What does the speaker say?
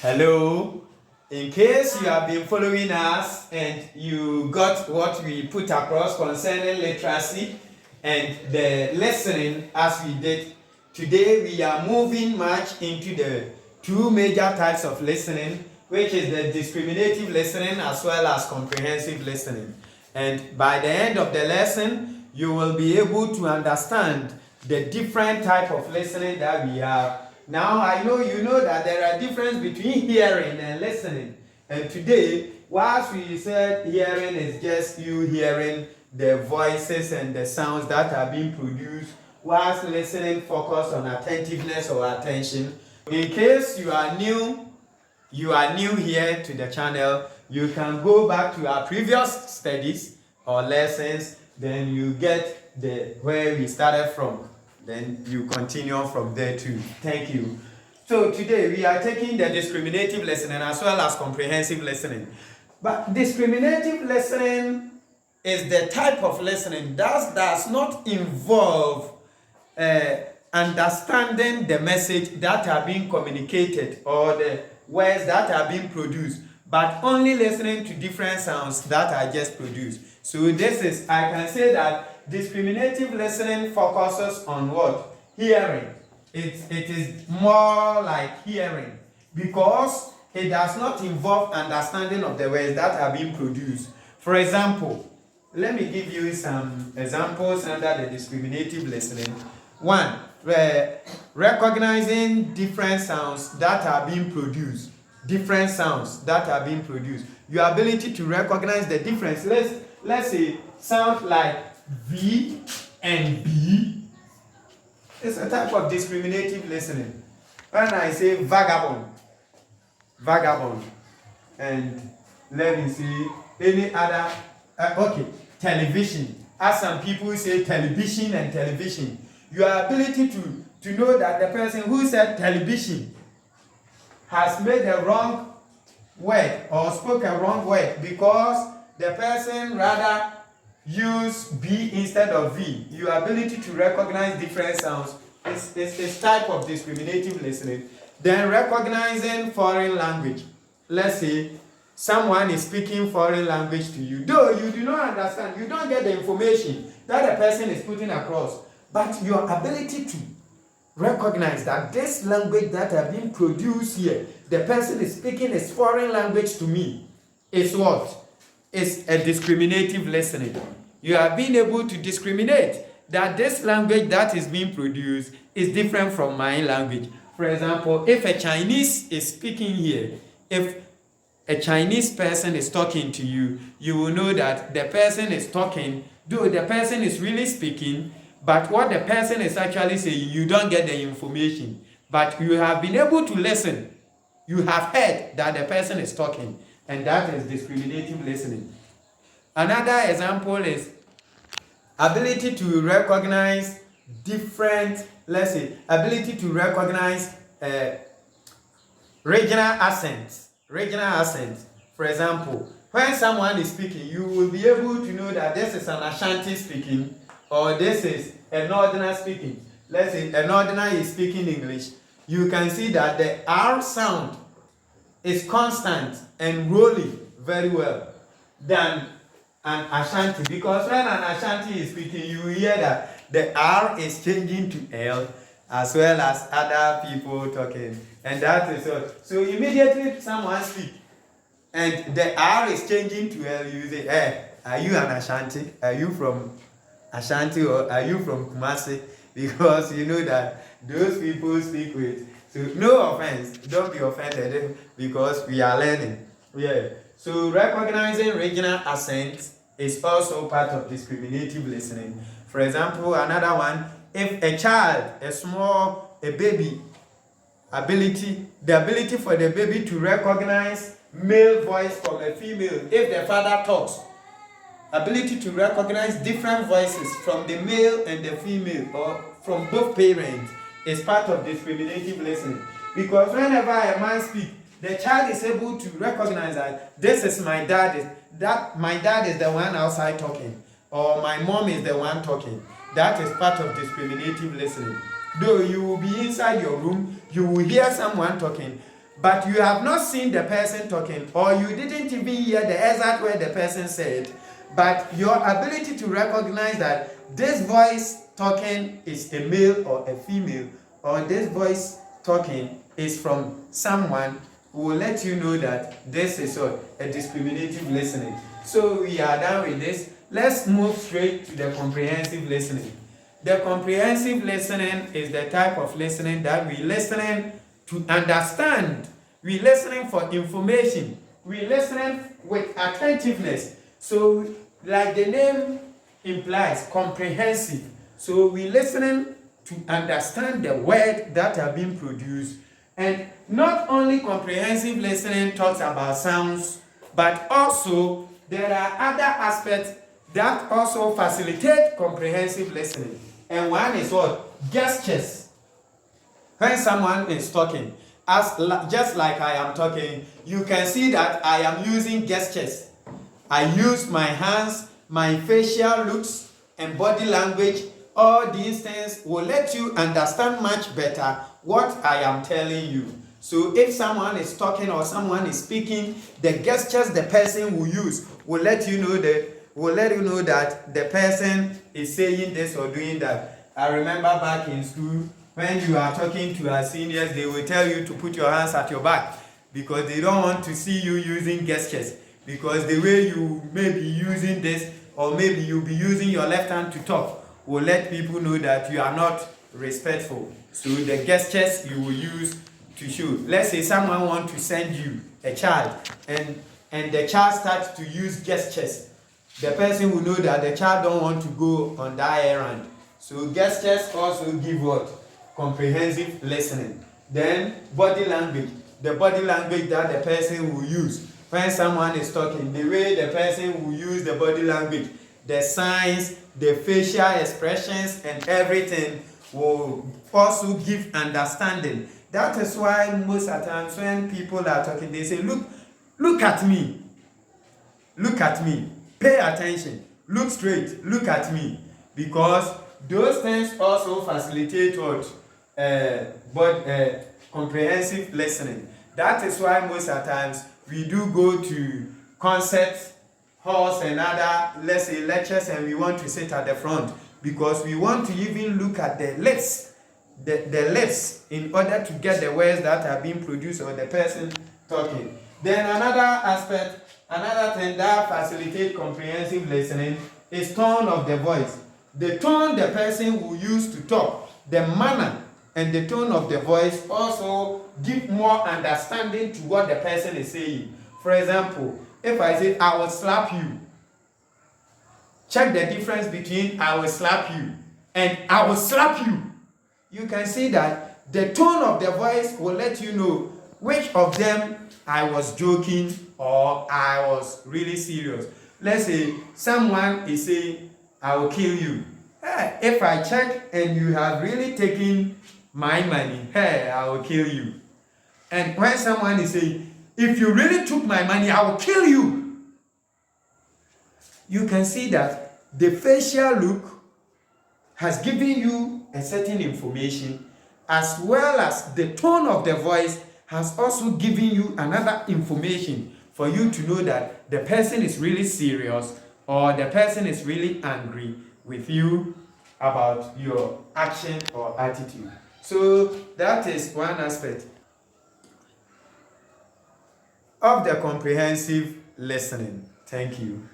Hello. In case you have been following us and you got what we put across concerning literacy and the listening as we did, today we are moving much into the two major types of listening, which is the discriminative listening as well as comprehensive listening. And by the end of the lesson, you will be able to understand the different type of listening that we have. Now I know you know that there are differences between hearing and listening. And today, whilst we said hearing is just you hearing the voices and the sounds that are being produced, whilst listening focus on attentiveness or attention. In case you are new here to the channel, you can go back to our previous studies or lessons, then you get the where we started from. Then you continue from there too. Thank you. So today we are taking the discriminative listening as well as comprehensive listening. But discriminative listening is the type of listening that does not involve understanding the message that are being communicated or the words that are being produced, but only listening to different sounds that are just produced. So this is, I can say that discriminative listening focuses on what? Hearing. It is more like hearing because it does not involve understanding of the words that are being produced. For example, let me give you some examples under the discriminative listening. One, recognizing different sounds that are being produced. Different sounds that are being produced. Your ability to recognize the difference. Let's say sound like V and B. It's a type of discriminative listening. When I say vagabond, and let me see any other, okay, television. As some people say television and television. Your ability to know that the person who said television has made a wrong word or spoke a wrong word because the person rather use B instead of V. Your ability to recognize different sounds is type of discriminative listening. Then recognizing foreign language. Let's say someone is speaking foreign language to you, though you do not understand, you don't get the information that the person is putting across, but your ability to recognize that this language that are being produced here, the person is speaking is foreign language to me, is what? Is a discriminative listening. You are being able to discriminate that this language that is being produced is different from my language. For example, if a Chinese is speaking here, if a Chinese person is talking to you, you will know that the person is talking, though the person is really speaking, but what the person is actually saying, you don't get the information. But you have been able to listen. You have heard that the person is talking. And that is discriminative listening. Another example is ability to recognize different, let's say, ability to recognize regional accents. Regional accents. For example, when someone is speaking, you will be able to know that this is an Ashanti speaking or this is a Northerner speaking. Let's say a Northerner is speaking English. You can see that the R sound is constant and rolling very well than an Ashanti, because when an Ashanti is speaking, you hear that the R is changing to L as well as other people talking, and that is all. So immediately someone speaks and the R is changing to L, you say, hey, are you an Ashanti? Are you from Ashanti or are you from Kumasi? Because you know that those people speak with. So no offense, don't be offended because we are learning. Yeah. So recognizing regional accents is also part of discriminative listening. For example, another one, if a child, a baby, the ability for the baby to recognize male voice from a female, if the father talks, ability to recognize different voices from the male and the female or from both parents is part of discriminative listening. Because whenever a man speaks, the child is able to recognize that this is my dad, that my dad is the one outside talking, or my mom is the one talking. That is part of discriminative listening. Though you will be inside your room, you will hear someone talking, but you have not seen the person talking, or you didn't even hear the exact word the person said, but your ability to recognize that this voice talking is a male or a female, or this voice talking is from someone, will let you know that this is a discriminative listening. So we are done with this. Let's move straight to the comprehensive listening. The comprehensive listening is the type of listening that we listening to understand. We listening for information. We listening with attentiveness. So, like the name implies, comprehensive. So we listening to understand the word that are being produced. And not only comprehensive listening talks about sounds, but also there are other aspects that also facilitate comprehensive listening. And one is what? Gestures. When someone is talking, just like I am talking, you can see that I am using gestures. I use my hands, my facial looks, and body language. All these things will let you understand much better what I am telling you. So if someone is talking or someone is speaking, the gestures the person will use will let you know that the person is saying this or doing that. I remember back in school, when you are talking to our seniors, they will tell you to put your hands at your back because they don't want to see you using gestures. Because the way you may be using this, or maybe you'll be using your left hand to talk, will let people know that you are not respectful. So the gestures you will use to show. Let's say someone wants to send you a child, and the child starts to use gestures. The person will know that the child don't want to go on that errand. So gestures also give what? Comprehensive listening. Then body language. The body language that the person will use. When someone is talking, the way the person will use the body language, the signs, the facial expressions, and everything will also give understanding. That is why most of the times when people are talking, they say, look at me. Look at me. Pay attention. Look straight. Look at me. Because those things also facilitate what? Comprehensive listening. That is why most of the times we do go to concerts, halls, and other, let's say, lectures, and we want to sit at the front because we want to even look at the lips, the lips, in order to get the words that are being produced or the person talking. Then another aspect, another thing that facilitates comprehensive listening is tone of the voice. The tone the person will use to talk, the manner and the tone of the voice also give more understanding to what the person is saying. For example, if I say, I will slap you, check the difference between I will slap you and I will slap you. You can see that the tone of the voice will let you know which of them I was joking or I was really serious. Let's say someone is saying, I will kill you. Hey, if I check and you have really taken my money, hey, I will kill you. And when someone is saying, if you really took my money, I will kill you. You can see that the facial look has given you a certain information, as well as the tone of the voice has also given you another information for you to know that the person is really serious or the person is really angry with you about your action or attitude. So that is one aspect of the comprehensive listening. Thank you.